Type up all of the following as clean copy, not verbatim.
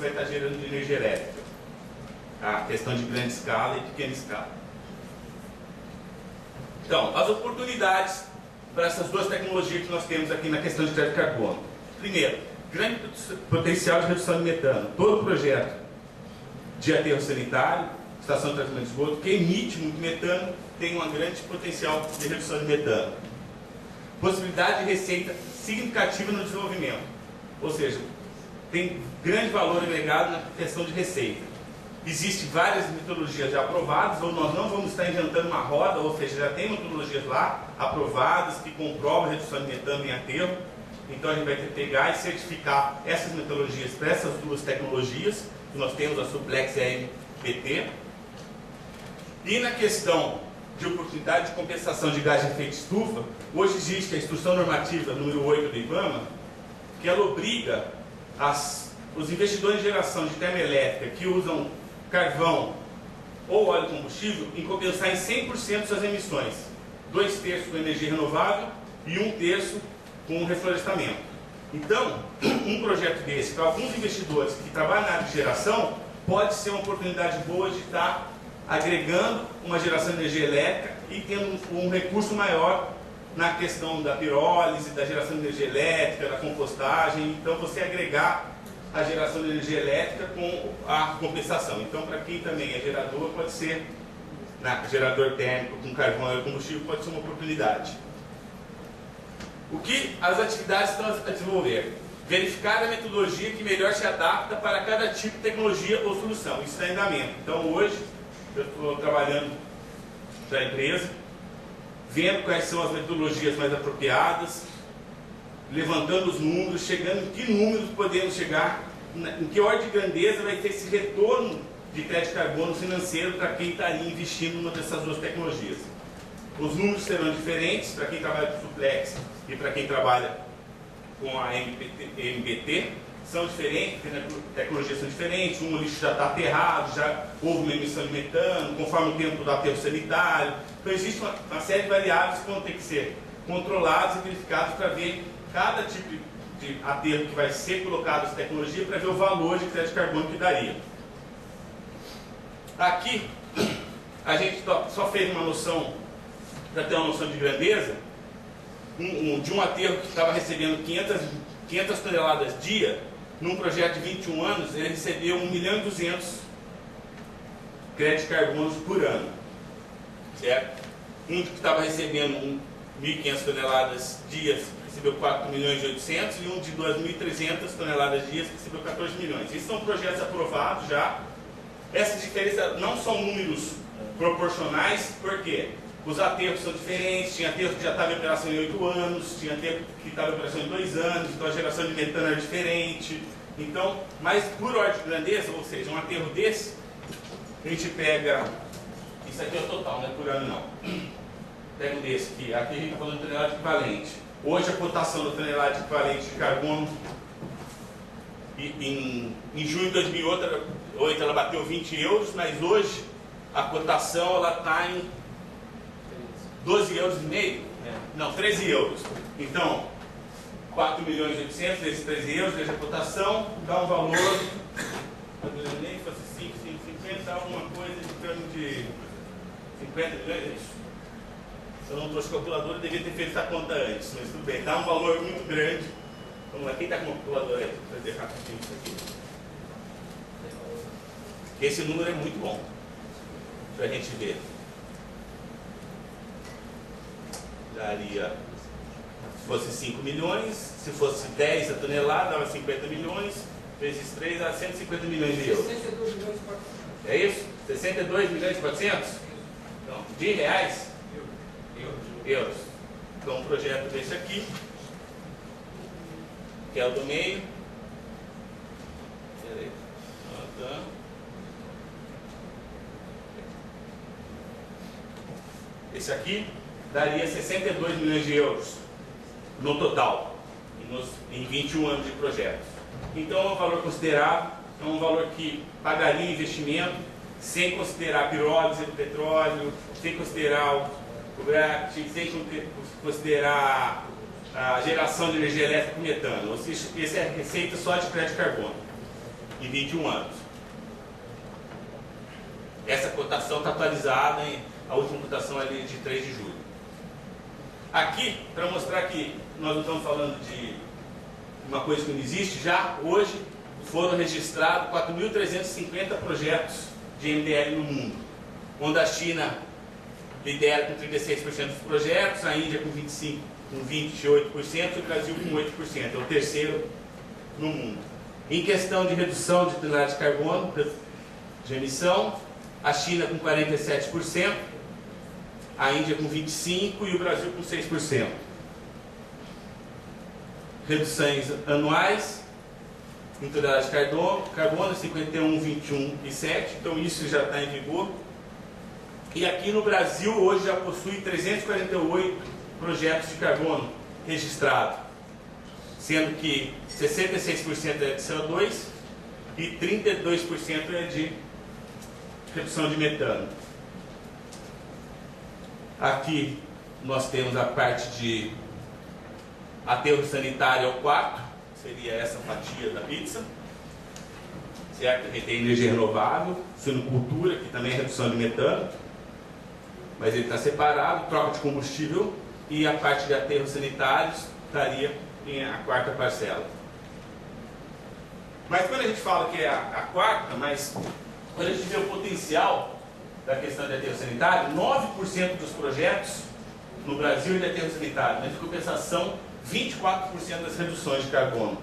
você vai estar gerando de energia elétrica. A questão de grande escala e pequena escala. Então, as oportunidades para essas duas tecnologias que nós temos aqui na questão de crédito de carbono. Primeiro, grande potencial de redução de metano. Todo projeto de aterro sanitário, estação de tratamento de esgoto, que emite muito metano, tem um grande potencial de redução de metano. Possibilidade de receita significativa no desenvolvimento. Ou seja, tem grande valor agregado na questão de receita. Existem várias metodologias já aprovadas, ou nós não vamos estar inventando uma roda, ou seja, já tem metodologias lá aprovadas que comprovam a redução de metano em aterro. Então a gente vai ter que pegar e certificar essas metodologias para essas duas tecnologias. Nós temos a Suplex e a MBT. E na questão de oportunidade de compensação de gás de efeito estufa, hoje existe a Instrução Normativa número 8 do IBAMA, que ela obriga os investidores de geração de termoelétrica que usam carvão ou óleo combustível em compensar em 100% suas emissões. 2/3 com energia renovável e 1/3 com reflorestamento. Então, um projeto desse, para alguns investidores que trabalham na área de geração, pode ser uma oportunidade boa de estar agregando uma geração de energia elétrica e tendo um recurso maior na questão da pirólise, da geração de energia elétrica, da compostagem. Então, você agregar a geração de energia elétrica com a compensação. Então, para quem também é gerador, pode ser, gerador térmico com carvão e combustível, pode ser uma oportunidade. O que as atividades estão a desenvolver? Verificar a metodologia que melhor se adapta para cada tipo de tecnologia ou solução. Isso está em andamento. Então, hoje, eu estou trabalhando para a empresa, vendo quais são as metodologias mais apropriadas, levantando os números, chegando em que números podemos chegar, em que ordem de grandeza vai ter esse retorno de crédito de carbono financeiro para quem estaria investindo numa dessas duas tecnologias. Os números serão diferentes para quem trabalha com Suplex e para quem trabalha com a MBT, são diferentes, porque as tecnologias são diferentes, o lixo já está aterrado, já houve uma emissão de metano, conforme o tempo do aterro sanitário. Então existe uma série de variáveis que vão ter que ser controladas e verificadas para ver cada tipo de aterro que vai ser colocado essa tecnologia, para ver o valor de crédito de carbono que daria. Aqui, a gente só fez uma noção, para ter uma noção de grandeza, de um aterro que estava recebendo 500 toneladas dia, num projeto de 21 anos, ele recebeu 1,2 milhão crédito de carbono por ano. Certo? Um que estava recebendo 1.500 toneladas dia recebeu 4,8 milhões e um de 2.300 toneladas dia recebeu 14 milhões. Esses são projetos aprovados já. Essas diferenças não são números proporcionais, por quê? Os aterros são diferentes, tinha aterro que já estava em operação em 8 anos, tinha aterro que estava em operação em 2 anos, então a geração de metano era diferente. Então, mas por ordem de grandeza, ou seja, um aterro desse, a gente pega, isso aqui é o total, não é por ano não. Pega um desse aqui, aqui a gente está falando de tonelada equivalente. Hoje a cotação da tonelada equivalente de carbono, em junho de 2008 ela bateu 20 euros, mas hoje a cotação ela está em 12,5 euros, não, 13 euros. Então, 4 milhões e 800 vezes 13 euros, veja a cotação, dá um valor, nem se fosse 5, 50, dá alguma coisa em torno de 50 milhões, é isso. Se eu não trouxe calculadora, eu devia ter feito essa conta antes, mas tudo bem, dá um valor muito grande. Vamos lá, quem está com uma calculadora aí? Vou fazer rapidinho isso aqui. Esse número é muito bom, para a gente ver. Daria, se fosse 5 milhões, se fosse 10 a tonelada, dava 50 milhões, vezes 3 dá 150 milhões de euros. 62 milhões e 400. É isso? 62 milhões e 400? Então, de reais? Euros. Então, um projeto desse aqui, que é o do meio. Peraí. Esse aqui daria 62 milhões de euros no total, em 21 anos de projeto. Então é um valor considerável, é um valor que pagaria investimento, sem considerar a pirólise do petróleo, sem considerar o GRACT, sem considerar a geração de energia elétrica com metano. Ou seja, essa é a receita só de crédito de carbono. em 21 anos. Essa cotação está atualizada, a última cotação é de 3 de julho. Aqui, para mostrar que nós não estamos falando de uma coisa que não existe, já hoje foram registrados 4.350 projetos de MDL no mundo, onde a China lidera com 36% dos projetos, a Índia com 28% e o Brasil com 8%, é o terceiro no mundo. Em questão de redução de tonelagem de carbono, de emissão, a China com 47%, a Índia com 25% e o Brasil com 6%. Reduções anuais em tonelagem de carbono, 51, 21 e 7, então isso já está em vigor. E aqui no Brasil hoje já possui 348 projetos de carbono registrados, sendo que 66% é de CO2 e 32% é de redução de metano. Aqui nós temos a parte de aterro sanitário ao quarto, seria essa fatia da pizza, certo? Ele tem energia renovável, suinocultura, que também é redução de metano, mas ele está separado, troca de combustível, e a parte de aterros sanitários estaria em a quarta parcela. Mas quando a gente fala que é a quarta, mas quando a gente vê o potencial da questão de aterro sanitário, 9% dos projetos no Brasil é de aterro sanitário, mas em compensação 24% das reduções de carbono.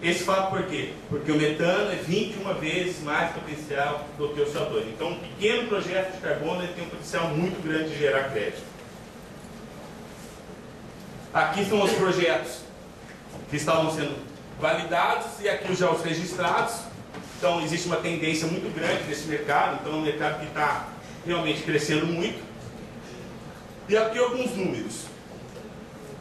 Esse fato por quê? Porque o metano é 21 vezes mais potencial do que o CO2. Então, um pequeno projeto de carbono ele tem um potencial muito grande de gerar crédito. Aqui são os projetos que estavam sendo validados e aqui já os registrados. Então, existe uma tendência muito grande nesse mercado. Então, é um mercado que está realmente crescendo muito. E aqui alguns números.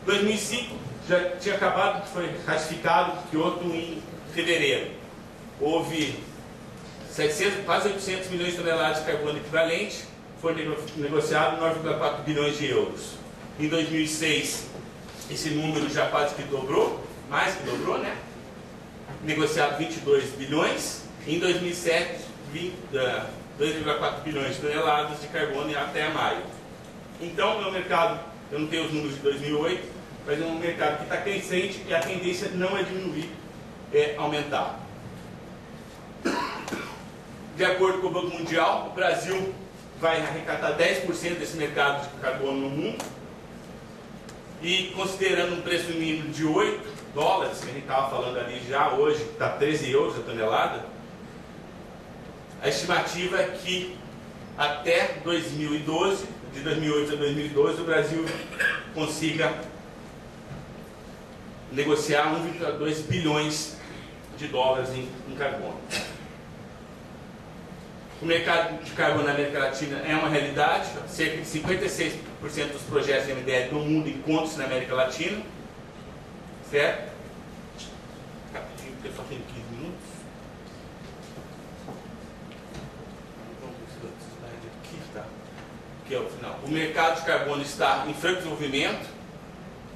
2005 já tinha acabado, foi ratificado Kyoto em fevereiro. Houve 700, quase 800 milhões de toneladas de carbono equivalente, foi negociado 9,4 bilhões de euros. Em 2006, esse número já quase que dobrou, mais que dobrou, né? Negociado 22 bilhões. Em 2007, 2,4 bilhões de toneladas de carbono até maio. Então, é um mercado, eu não tenho os números de 2008, mas é um mercado que está crescente e a tendência não é diminuir, é aumentar. De acordo com o Banco Mundial, o Brasil vai arrecadar 10% desse mercado de carbono no mundo. E considerando um preço mínimo de 8 dólares, que a gente estava falando ali já hoje, está 13 euros a tonelada, a estimativa é que até 2012, de 2008 a 2012, o Brasil consiga negociar 1,2 bilhões de dólares em carbono. O mercado de carbono na América Latina é uma realidade, cerca de 56% dos projetos de MDL do mundo encontram-se na América Latina, certo? Rapidinho, porque só tem 15 minutos. Aqui é o final. O mercado de carbono está em franco desenvolvimento,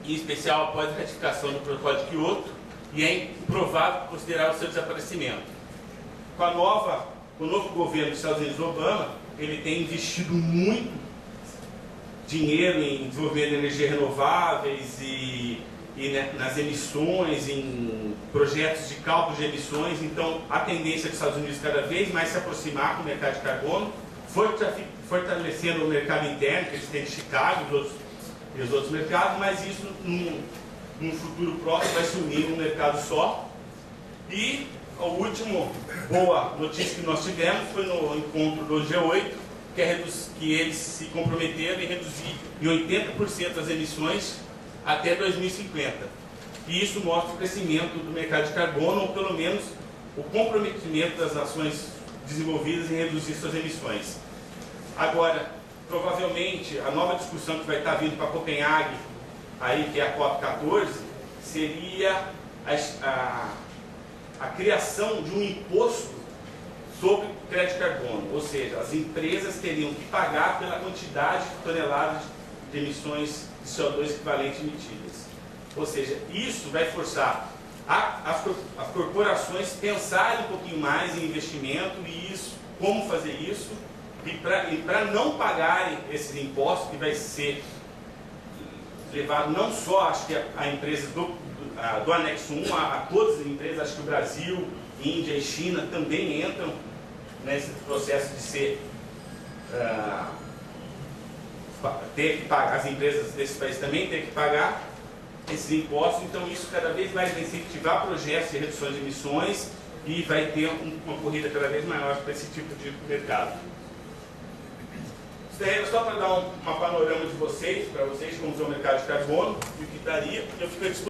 em especial após a ratificação do Protocolo de Kyoto, e é improvável considerar o seu desaparecimento. Com o novo governo dos Estados Unidos, Obama, ele tem investido muito dinheiro em desenvolvimento de energias renováveis e nas emissões, em projetos de cálculo de emissões. Então, a tendência dos Estados Unidos cada vez mais se aproximar com o mercado de carbono, fortalecendo o mercado interno, que eles têm de Chicago e os outros mercados, mas isso num futuro próximo vai se unir num mercado só. E a última boa notícia que nós tivemos foi no encontro do G8, que eles se comprometeram em reduzir em 80% as emissões até 2050. E isso mostra o crescimento do mercado de carbono, ou pelo menos o comprometimento das nações desenvolvidas em reduzir suas emissões. Agora, provavelmente, a nova discussão que vai estar vindo para Copenhague, aí, que é a COP14, seria a criação de um imposto sobre crédito de carbono, ou seja, as empresas teriam que pagar pela quantidade de toneladas de emissões de CO2 equivalentes emitidas. Ou seja, isso vai forçar as corporações pensarem um pouquinho mais em investimento e isso, como fazer isso, e para não pagarem esses impostos, que vai ser levado não só, acho que a empresa do anexo 1, a todas as empresas, acho que o Brasil, Índia e China também entram nesse processo de ser ter que pagar, as empresas desses países também ter que pagar esses impostos. Então isso cada vez mais vai incentivar projetos de redução de emissões e vai ter uma corrida cada vez maior para esse tipo de mercado. Isso daí era só para dar uma panorama de vocês, para vocês como é o mercado de carbono e o que daria. Eu fico à disposição.